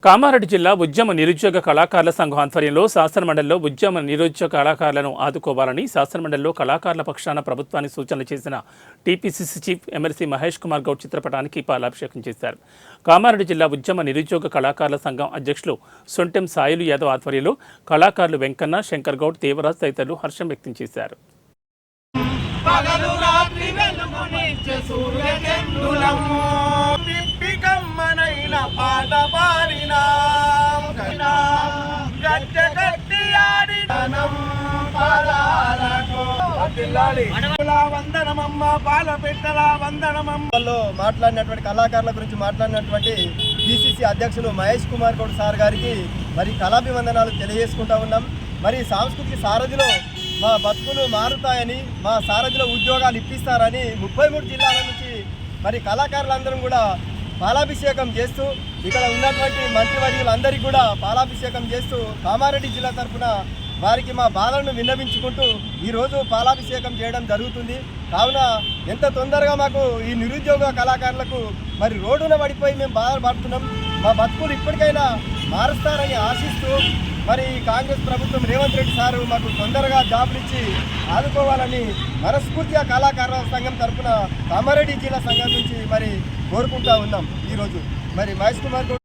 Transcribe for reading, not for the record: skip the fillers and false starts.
కామారెడ్డి జిల్లా ఉద్యమ నిరుద్యోగ కళాకారుల సంఘం ఆధ్వర్యంలో శాసనమండలిలో ఉద్యమ నిరుద్యోగ కళాకారులను ఆదుకోవాలని శాసనమండలిలో కళాకారుల పక్షాన ప్రభుత్వానికి సూచనలు చేసిన TPCC chief MLC Mahesh Kumar Goud చిత్రపటానికి పాలాభిషేకం చేశారు. కామారెడ్డి జిల్లా ఉద్యమ నిరుద్యోగ కళాకారుల సంఘం అధ్యక్షులు సొంటెం సాయిలు యాదవ్ ఆధ్వర్యంలో కళాకారులు వెంకన్న, శంకర్ గౌడ్, దేవరాజ్ తదితరులు హర్షం వ్యక్తం చేశారు. మాట్లాడినటువంటి కళాకారుల గురించి మాట్లాడినటువంటి పిసిసి అధ్యక్షులు మహేష్ కుమార్ గౌడ్ సార్ గారికి మరి కళాభివందనాలు తెలియజేసుకుంటా ఉన్నాం. మరి సాంస్కృతిక సారథిలో మా బతుకులు మారుతాయని, మా సారథిలో ఉద్యోగాలు ఇప్పిస్తారని 33 జిల్లాల నుంచి మరి కళాకారులందరం కూడా పాలాభిషేకం చేస్తూ ఇక్కడ ఉన్నటువంటి మంత్రివర్యులందరికీ కూడా పాలాభిషేకం చేస్తూ కామారెడ్డి జిల్లా తరఫున వారికి మా బాధలను విన్నవించుకుంటూ ఈరోజు పాలాభిషేకం చేయడం జరుగుతుంది. కావున ఎంత తొందరగా మాకు ఈ నిరుద్యోగ కళాకారులకు మరి రోడ్డున పడిపోయి మేము బాధపడుతున్నాం, మా బతుకులు ఇప్పటికైనా మారుస్తారని ఆశిస్తూ మరి కాంగ్రెస్ ప్రభుత్వం రేవంత్ రెడ్డి సారు మాకు తొందరగా జాబులు ఇచ్చి ఆదుకోవాలని మనస్ఫూర్తిగా కళాకారుల సంఘం తరఫున కామారెడ్డి జిల్లా సంఘం నుంచి మరి కోరుకుంటా ఉన్నాం. ఈరోజు మరి మహేష్ కుమార్